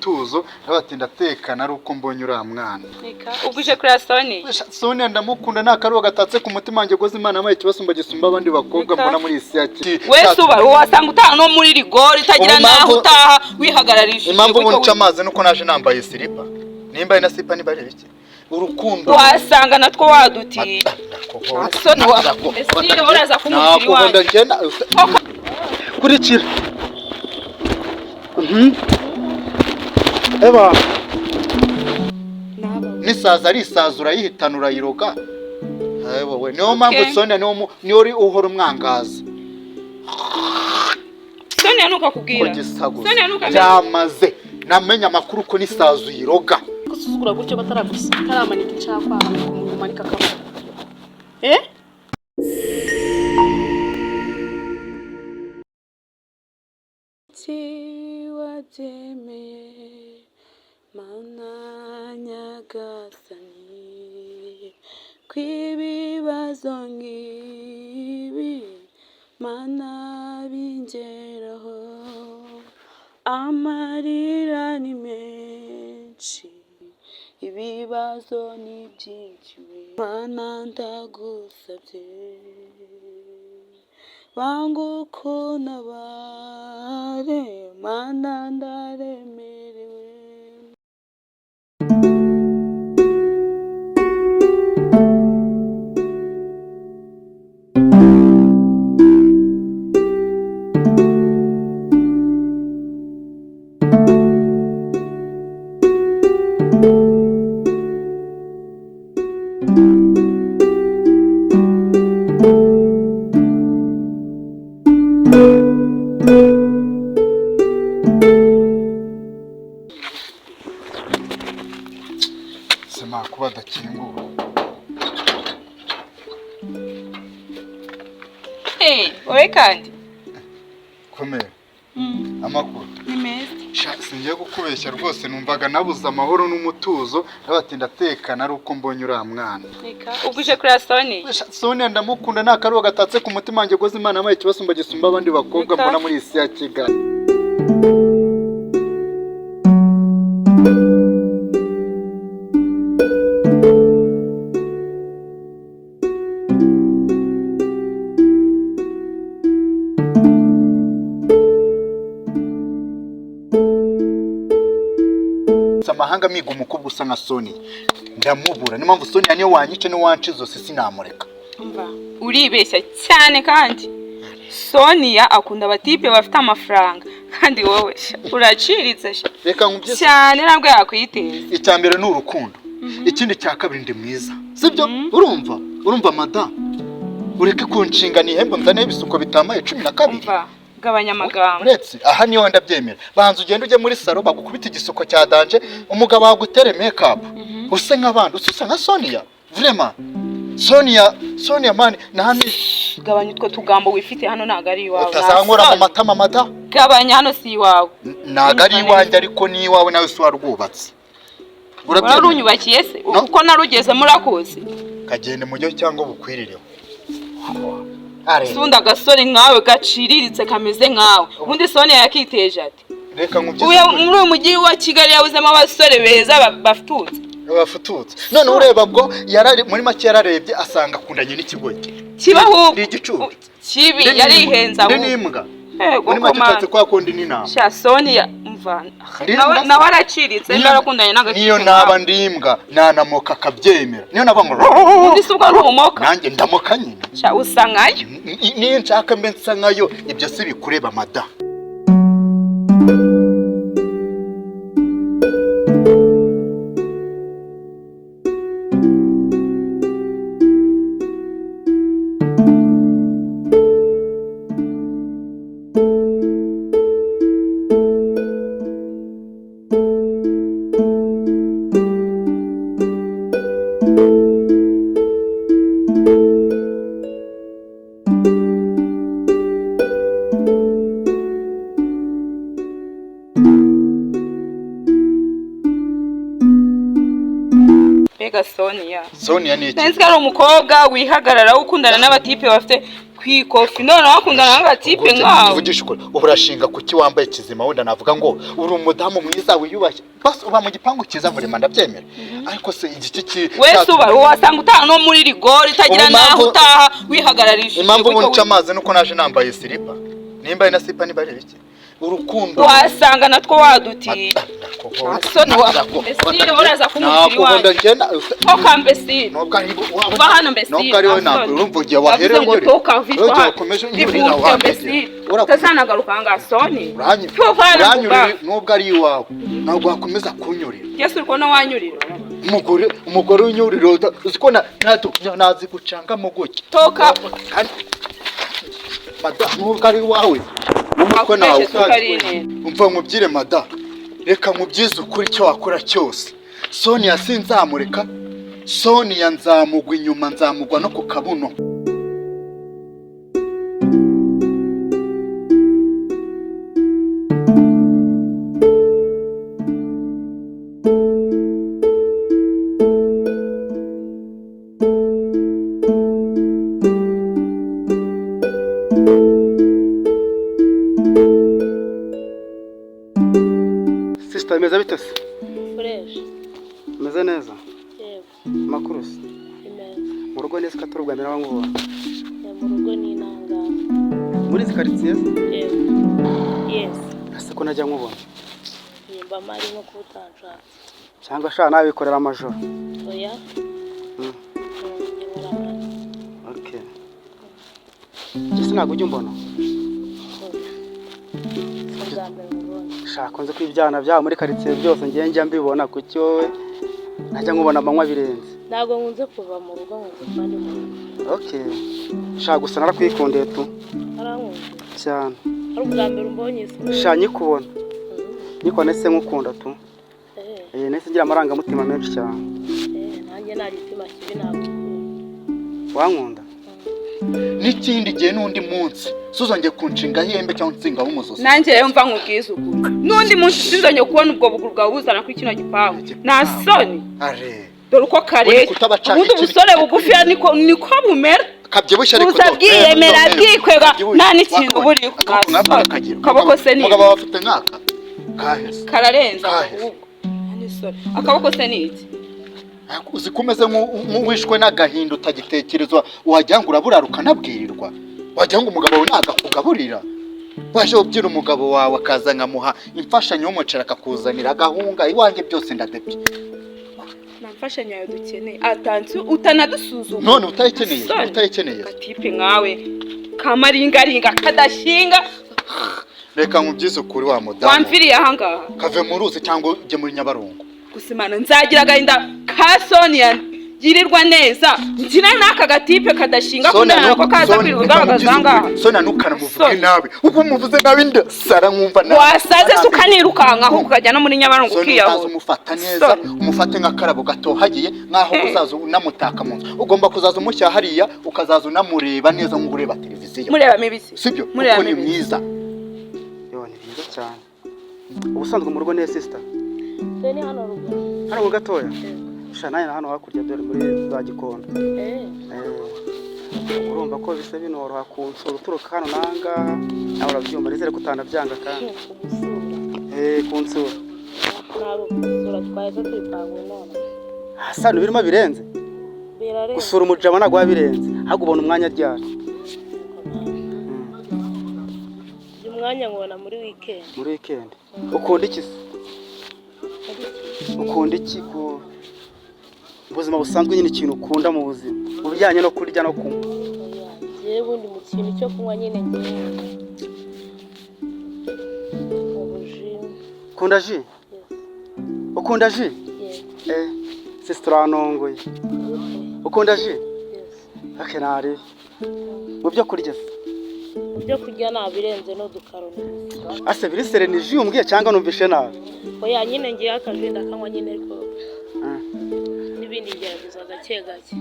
n'umutuzo nabatinda tekana ari uko mbonye uriya mwana. Reka uguje kuri Sony. Sony ndamukunda nta karuwa gatatse ku mutima wanjye goze Imana amaye kibasumba gisumba abandi bakobwa mbona muri isi yaki. Wese uba wasanga utaha no muri rigori itagira naho utaha wihagararishije. Impamvu bunca amazi nuko naje nambaye silipa. Nimba ina silipa ni barebe iki? Urukundo wasanga natwo wadutiye. Sony wa esire uraza kumukiri wawe. Nakubonda ngena kurikira. Eba nisaza ari isazura yihitanura yiroga. Wowe niyo mpamvu Sony niyo uri uhora umwangaza. Sony yanuka kubwira. Sony yanuka byamaze namenya amakuru ko nisazu yiroga. Gusuzugura gutyo bataramanика icakwa kumanika kabara. Tiwademe Mana nyagasani kwibibazo ngibi Mana bingeraho amarira ni menshi ibibazo ni byinshi Mana ndagusabye banguko nabare Mana ndaremerewe. Sema kuba dakingura. Oye kandi. Komera. Amakuru. Ni meza. Singiye gukubeshya rwose numvaga nabuze amahoro n'umutuzo nabatinda tekana ari uko mbonye uriya mwana. Reka uguje kuri Sony. Sony ndamukunda nta karuwa gatatse ku mutima wanjye goze Imana amaye kibasumba gisumba abandi bakobwa mbona muri isi ya Kigali. Samahanga miga umukobwa usa nka Sony ndamubura ni mpamvu Sony niyo wanyice ni wanci zose sinamureka. Umva uribeshya cyane kandi Sonia akunda abatipe bafite amafaranga kandi wowe uraciritse reka nkubye cyane nabwo yakwiteza. Icyambere ni urukundo ikindi cya kabiri ndi mwiza sibyo urumva madam ureke kunshinga ni hembo nzane ibisuko bitamaye 12. Gabanya amagambo. Uretse aha niyo ndabyemera. Banza ugende uje muri salo bagukubita igisuko cya danje umugabo wagutere makeup. Use nk'abandi usa nka Sonia. Vraiment. Sonia man nahani gabanya utwo tugambo wifite hano nagari iwawe. Utazangora mu matama mata. Gabanya hano si iwawe. Nagari iwanjye ariko ni iwawe nawe si warwubatse. Urarunyubakiye se uko narugeze murakoze. Kagende mujyo cyangwa bukwirireho. Sunda gasore nkawe gaciriritse kameze nkawe. Ubundi Sonia yakiteje ati. Reka nkubye. Uye muri umujyi wa Kigali yabuzemo abasore beza bafututse. None ureba bwo yarari muri make yararebye asanga akundanye n'ikigoyi. Kibaho. Ndi igicucu. Kibi yarihenza aho. Ndi imbwa. Muri make tatse kwa kondi ni nama. Sha Sonia umva. Nawe araciritse ndarakundanye n'agati. Niyo naba ndi imbwa nanamoka kabyemera. Niyo naba ngo. Undi subwo ari umumoka. Nanjye ndamoka nyine. Sha usangayo. Niyo nshaka mbe nsangayo ibyo si bikureba mada. Mbega Sonia ni iki? Nzi ari umukobwa wihagarara ukundana n'abatipe bafite kwikofi none wakundana n'agatipe nkawe uvugisha ukuri urashinga kuki wambaye kizima wenda navuga ngo uri umudamu mwiza wiyubashye basi uba mu gipangu cyiza burema ndabyemera ariko se igiki ki wese uba wasanga utaha no muri rigori itagira naho utaha wihagararishije impamvu bunca amazi nuko naje nambaye silipa nimba ina silipa niba ari iki urukundo wasanga natwo wadutiye asoni wa mbesire uraza kumukiri wawe toka mbesire nubwo ari uba hano mbesire nubwo ari we ntabwo urumvugiye wahere ngo toka vishwa ukomeje nyurira wa mbesire utazanagaruka ngasoni nubwo ari iwawe ntabwo wakomeza kunyurira Yesu uriko no wanyurira umugore unyurira uziko nazi gucanga mu guki toka mada nubwo ari iwawe umukwe nawe umva mubyire mada reka mubyize ukuri icyo wakora cyose Sonia sinzamureka Sonia nzamugwa inyuma nzamugwa no ku kabuno Meze bite se? Fresh. Meze neza? Yego. Makuru se? Imeze. Mu rugo nese katuru Rwanda n'abangubona. Mu rugo ni nanga. Muri zikaritsiye? Yego. Yes. Ase ko najya nkubona. Yimba mari no kutanshaka. Cyangwa sha nabikorera amajoro. Oya. Okay. Gise nago ujya umbona? Shaka nze kwibyana bya muri karitsiye byose ngiye njya mbibona kuki wowe najya nkubona amanywa birenze ntago nkunze kuva mu rugo nkunze kandi mu rugo okay shaka gusa narakwikundiye tu arankunze cyane ari ubwa mbere umbonye se shaka nyikubona nikone se nkukunda tu nese ngira amarangamutima menshi cyane nanjye nta gitima kibi ntabwo wankunda n'ikindi gihe n'undi munsi suzongeye kunshinga hembe cyangwa nsinga w'umuzozi nanjye rero mva nkubwiza ukuri n'undi munsi sinzongeye kubona ubwo buguru bwawe buzana kuri kino gipangu nta soni dore uko kare ubundi ubusore bugufiya niko bumera kabyibushye ariko buza bwiyemera bwikwega nta n'ikintu buriho akaboko se ni umugabo bafite nkaka kahese kararenza ahubwo akaboko se ni iki uzi kumeze nk'uwishwe n'agahinda utagitekerezwa wagira ngo uraburara ukanabwirirwa wagira ngo umugabo wawe nagakugaburira waje ubyira umugabo wawe akaza nkamuha imfashanyo y'umuceri akakuzanira agahunga iwanjye byose ndadebye nta mfashanyo yawe dukeneye atanze utanadusuzuma none utayikeneye katipe nkawe kamaringaringa kadashinga reka nkubyize ukuri wa mudamu wamviriye ahangaha kave mu ruzi cyangwa ujye muri Nyabarongo gusimana nzagira agahinda ka Sonia girirwa neza nzina n'aka gatipe kadashinga kunana ko kaza kwirugaragaza ngaha Sonia nukana muvuge nabi uko muvuze nabi ndasara nkumva nabi wasaze sukanirukanka aho ukajya no muri Nyabarongo ukiyaho umufata neza umufate nk'akarabo gatohagiye nkaho uzaza unamutaka mu nzu ugomba kuzaza umushya hariya ukazaza unamureba neza nk'ureba televiziyo mureba mibisi sibyo kuko ni mwiza yo ni byiza cyane ubusanzwe mu rugo ne sister ni hano ruguru hano gatoya shanaye hano hakurya dore muri za Gikondo urumva ko bise binoroha kunsura uturuka hano nanga nawe urabyumva nizere ko utanabyanga kandi kunsura ntabwo kunsura twaje twipanga none hasano birimo birenze gusura umujama nagwa wabirenze ahubwo ubona umwanya ryari umwanya ngona muri weekend ukunda iki ukunda iki ku ubuzima busanzwe nyine ikintu ukunda mu buzima ubujyanye no kurya no kunywa yewe bundi mu kintu cyo kunywa nyine ngiye ukunda ji ukunda ji sister anongoye ukunda ji akenari mu byo kurya ibyo kurya nabirenze no dukaroni ase biri sereni ji umbwiye cyangwa numvishe nabi oya nyine ngiye akajenda kanywa nyine ariko n'ibindi gerageza gake gake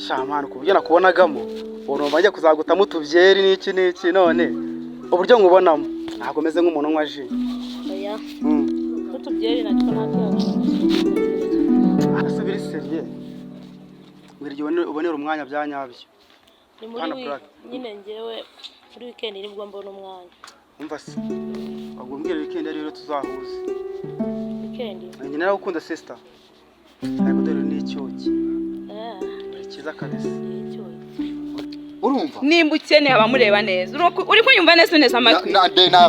shamana kubyo nakubonagamo urumva njya kuzagutamo utubyeri n'iki none uburyo nkubonamo ntabwo meze nk'umuntu unywa ji oya utubyeri nacyo ntakiyaje ase biri seriye ubonera umwanya byanyabyo ni muri nyine njyewe muri weekend nibwo mbona umwanya. Umva se wagumbwira weekend rero tuzahuze. Weekend Nanjye narakunda sister. Ariko dore ni icyuki. Kiza kabisa. Urumva? Nimba ukeneye abamureba neza. Uri kunyumva neza amatwi.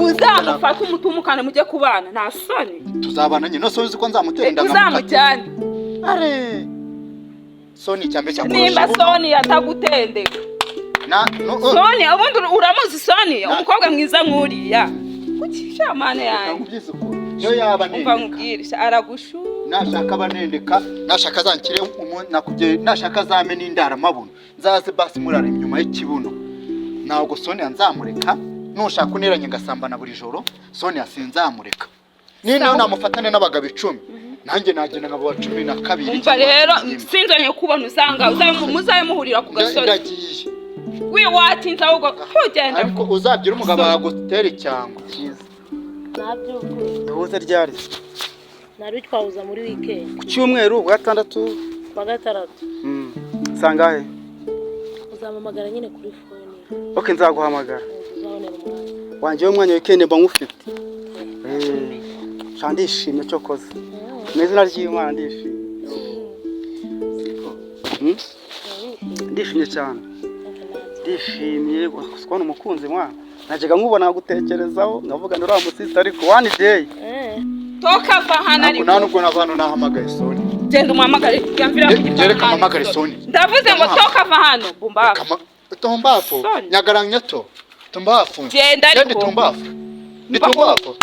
Uzamufata umutumukane mujye kubana nta soni. Tuzabana nyine nose uzi ko nzamutenda uzamujyane. Are. Soni cyambe cyakoroshye. Nimba soni yatagutendeka. Soni ubundi uramuzi Soni umukobwa mwiza nkuriya. Kuki shamane yanjye. Yo yaba nende. Umva nkubwirisha aragushu. Nashaka banendeka, nashaka zankire nakubye, nashaka zame n'indara mabuno. Nzaze basi murara inyuma y'ikibuno. Ntabwo Soni yanzamureka, nushaka uneranye ngasambana buri joro, Soni yasinzamureka. Nino namufatane n'abagabo 10. Nanjye nagenda ngabo 12. Umva rero sinzanye kubona usanga muzaye muhurira ku gasozi. Ndagiye. Watinze ahubwo kugenda. Ariko uzabyira umugabo agutera icyango cyiza. Nabyo Duhuze ryari? nari twawuza muri weekend. Ku cyumweru gatandatu. Kwa gatandatu. Sangahe? Uzamamagara nyine kuri phone. Okay nzaguhamagara. Uzabonera umwanya. Wanje w'umwanya weekend mba ngufite. Ndishimye cyo koze. Nezina ry'Imana ndishimye. Ndishimye cyane. Ndishimye kubona umukunzi mwana. Najyaga nkubona gutekerezaho ngavuga ndora musista ariko one day. Toka vahana ariko. Nubwo navano nahamagaye Soni. Genda umamagare yamvira ku gitanda. Gereka mamagare Soni. Ndavuze ngo toka vahano bumbafu. Tombafu. Nyagaranya to. Tombafu. Genda ariko. Genda tombafu. Ni tombafu.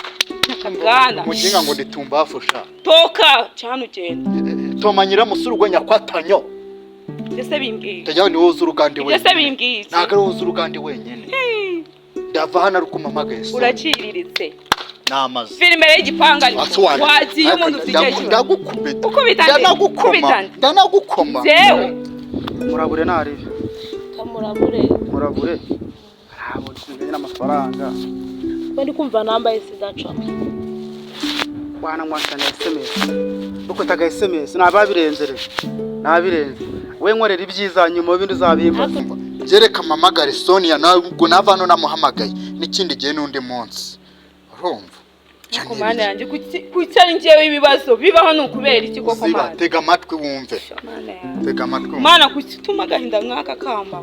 Gana. Muginga ngo ndi tombafu sha. Toka cyane ugenda. Tomanyira musurugwe nyakwatanyo. Ese bimbwiye. Tajyaho ni woza urugande wenyine. Ese bimbwiye. Nagara woza urugande wenyine. Ndava hana rukumamagaye Soni. Uraciriritse. Namaze. Filime y'igipanga wagiye umuntu ufite ndagukubita. Ukubita ndanagukoma. Jewe. Murabure narive. Murabure. Ntabwo nsinzanye n'amafaranga. Ndi kumva namba isizacamo. Bwana mwashana SMS. Uko taga SMS nababirenze. Nabirenze. We nkorera ibyiza nyuma bindi uzabimba. Gereka mamagare Soni ya nabwo navano namuhamagaye n'ikindi gihe n'undi munsi. Urumva? Kumana yanjye kucyari ngiye ibibazo bibaho n'ukubera iki koko mana. Tega amatwi wumve. Tega amatwi. Mana kutuma Agahinda mwaka kamba.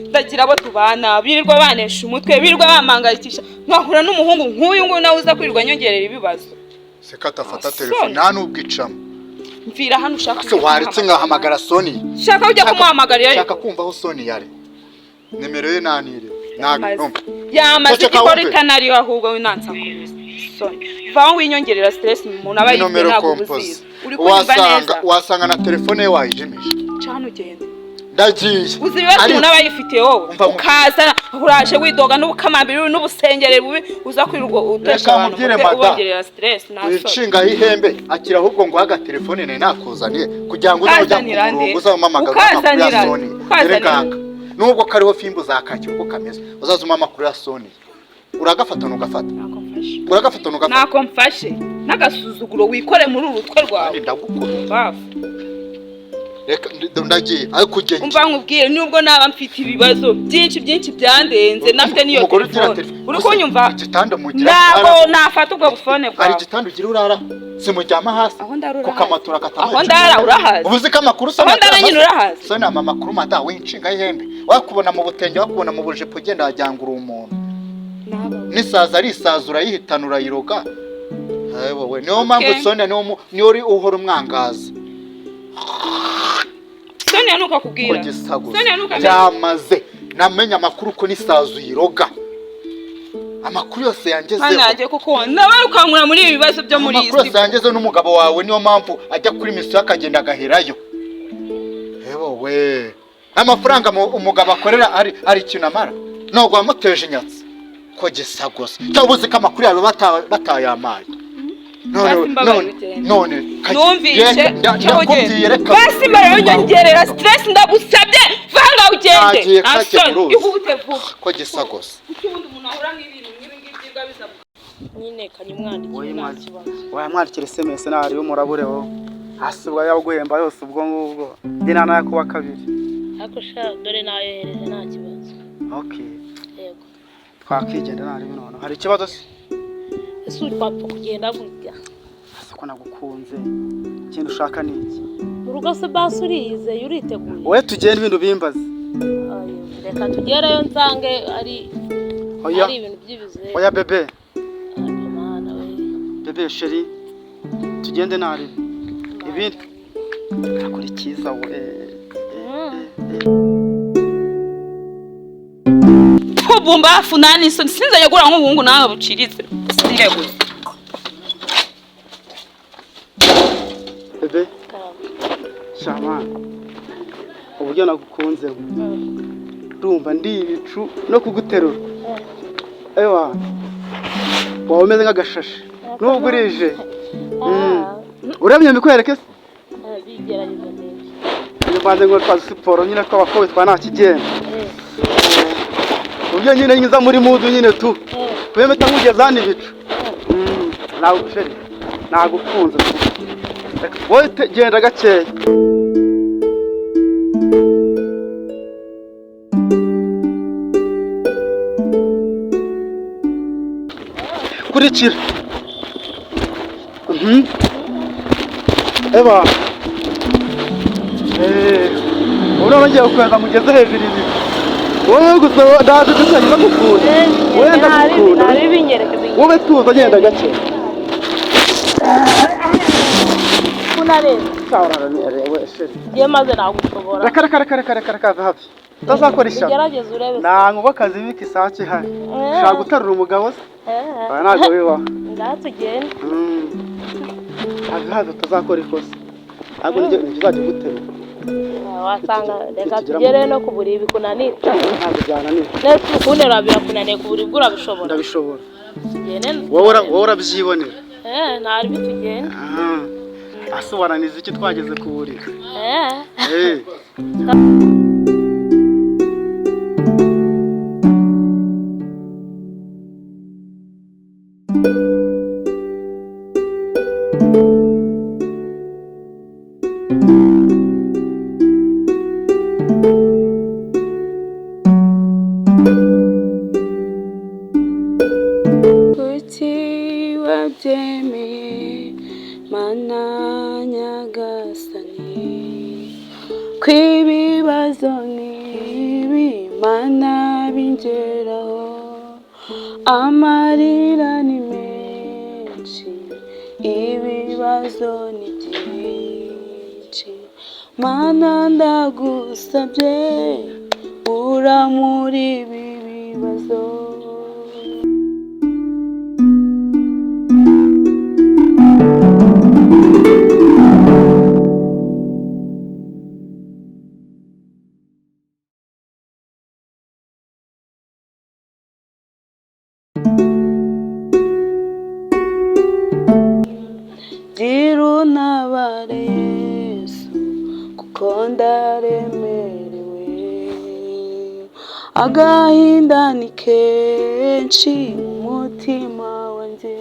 Ndagira abo tubana birirwa banesha umutwe birirwa bamangayikisha nkahura n'umuhungu nk'uyu ngo nawe uza kwirirwa nyongerera ibibazo. Sekatafata telefone nta nubwicamo. Mvira hano ushaka. Se waritse ngahamagara Soni. Shaka ujya kumuhamagarira. Shaka kumva aho Soni yari. Nimero ye nanire. Ntabwo. Yamaze ikora itanari ahubwo winansa kubisa. Soni. Vaho winyongerera stress umuntu aba yibye ntabwo buziza. Uri kumva neza. Wasanga na telefone ye wayijimisha. Cyane ugenda. Ndagiye. Uzibibazo umuntu aba yifitiye wowe. Ukaza uraje widoga n'ubukamambiri n'ubusengere bubi uza kwirugo utesha abantu ubongerera stress naso. Wishinga ihembe akira ahubwo ngo haga telefone ne nakuzaniye kugira ngo uzajya kumurongo uzamamagara kuri Soni. Erekanga. Nubwo kariho fimbo zakaki uko kameze uzazuma amakuru ya Soni. Uragafata nugafata. Uragafata nugafata. Nako mfashe n'agasuzuguro wikore muri urutwe rwawe. Ndagukunda. Reka ndagiye ariko kugenda. Umva nkubwire nubwo naba mfite ibibazo byinshi byandenze nafite niyo telefone. Uri kunyumva? Igitanda mugira. Nabo nafata ubwo bufone bwawe. Ari igitanda ugira urara. Simujyama hasi. Ku kamatura katamaje. Aho ndara urahazi. Ubuzi kamakuru Soni. Aho ndara nyine urahazi. Soni amakuru mada winshinga ihembe. Wakubona mu butenge wakubona mu bujipo ugenda wajyangura umuntu. Nisaza ari isazura yihitanura yiroga. Wowe niyo mpamvu Soni niyo uri uhora umwangaza. Soni yanuka kubwira. Soni yanuka byamaze. Namenya amakuru ko nisazu yiroga. Amakuru yose yangezeho. Hanaje kuko nabarukankura muri ibi bibazo byo muri isi. Amakuru yose yangezeho n'umugabo wawe niyo mpamvu ajya kuri misiyo akagenda agaherayo. Wowe amafaranga umugabo akorera ari ikintu amara. Ntabwo wamuteje inyatsi. Ko gisa gusa. Cyabuze ko amakuru yawe batayamaye. None numvise basi mbere yongerera stress ndagusabye vanga ugende asoni ihute vuba ko gisa gusa ubundi umuntu ahura n'ibintu nk'ibi bwiza nyine kanyumwandikira wamwandikira SMS nari yo murabureho asubwa yaguhemba yose ubwo ngubwo ndina nayo kuba kabiri ariko sha dore nayohereje nta kibazo. Okay. Yego. Twakigenda nari none. Hari ikibazo se? Ese urapfa kugenda gutya? Ase ko nagukunze. Ikintu ushaka ni iki? Mu rugo se basi urize uriteguye? Wowe tugenda ibintu bimbaza. Ayo, reka tugereyo nsange ari ibintu by'ibizere. Oya bebe. Mana we. Bebe sheri. Tugende nari. Ibindi akora ikiza we. Bumbafu nani so sinza yagura nk'ubungu nawe buciritse. Sindego. Bebe. Shaman. Uburyo nagukunze. Rumva ndi ibicu no kuguterura. Ewa. Wawe umeze nk'agashashi. Nubwo urije. Urabye mikwereke se? Bigerageza neza. Nibanze ngo twa siporo nyine ko abakobwa twa nta kigenda. Ubyo nyine nyiza muri mudu nyine tu. Kwemeta nkugeza hano ibicu. Nawe usheri. Nagukunze. Wowe genda gakeya. Kurikira. Eba. Urabona ngiye kwenda mugeze hejuru ibi. Wowe gusa ndaje dusanye gukunda. Wowe ndagukunda. Nari binyerekeza. Wowe tuza genda gake. Kunareba. Sawa rewe sheri. Ngiye maze nagushobora. Reka hafi. Tazakora ishyaka. Gerageza urebe. Nangu bakazi biki sake hari. Shaka gutarura umugabo se? Ntago biba. Ndatugenda. Haza tuzakora ikosa. Ntabwo nizajya gutera. Wasanga reka tugere no kubura ibikunanira. Ntabwo byananira. Nese ukunera birakunaniye kubura ibyo urabishobora. Ndabishobora. Tugende. Wowe urabyibonera. Ntari bitugenda. Asobananiza iki twageze ku buriri. Kuki wabyemeye mana nyagasani kw'ibibazo n'ibimana bingeraho amarira ni menshi ibibazo ni byinshi mana ndagusabye ura muri ibi bibazo. Nabare Yesu kuko ndaremerewe agahinda ni kenshi umutima wanjye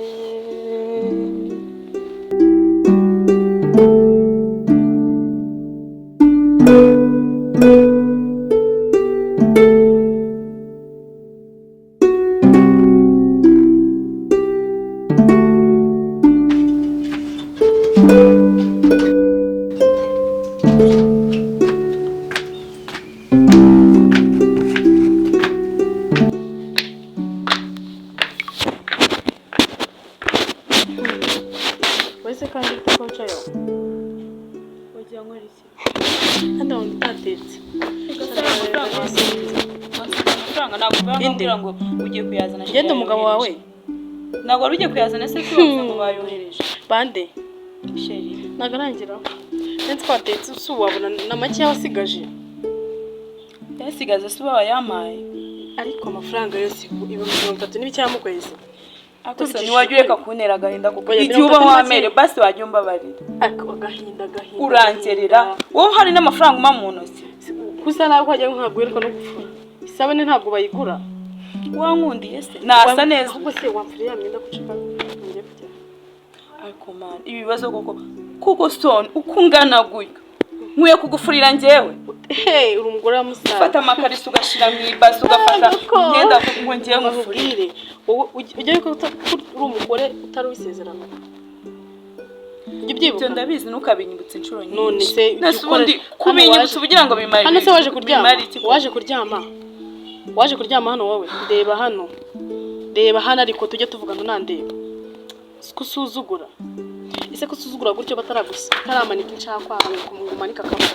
ngo ugiye kuyazana ngende umugabo wawe ntabwo wari ugiye kuyazana se cyose ngo bayohereje bande sheri nagarangira ndetse twatetse usu wabona na make yasigaje yasigaze suba yamaye ariko amafaranga yose ibihumbi 30 n'ibicyamukwezi akose ni wajye ureka kuntera agahinda kuko igihe uba wamere basi wajye umbabarira ariko agahinda urangerera wowe hari n'amafaranga uma mu ntoki kusa nawe kwajya nkagwereka no gufura isabane ntabwo bayigura wankundiye se nasa neza ubwo se wamfuriye amenda gucika ngiye kujya ariko man ibibazo kuko stone ukungana guyo nkwiye kugufurira njyewe uri umugore wa musaza fata amakariso ugashira mu ibasi ugafata imyenda ngo ngiye ngufurire ujye yuko uri umugore utari wisezerano ibyo ndabizi ntukabinyibutse inshuro nyinshi none se ubundi kubinyibutsa ubugira ngo bimare hano se waje kuryama hano wowe reba hano ariko tujye tuvugana nandeba kusuzugura ese kusuzugura gutyo bataramanika inshaka kwanga kumanika akaboko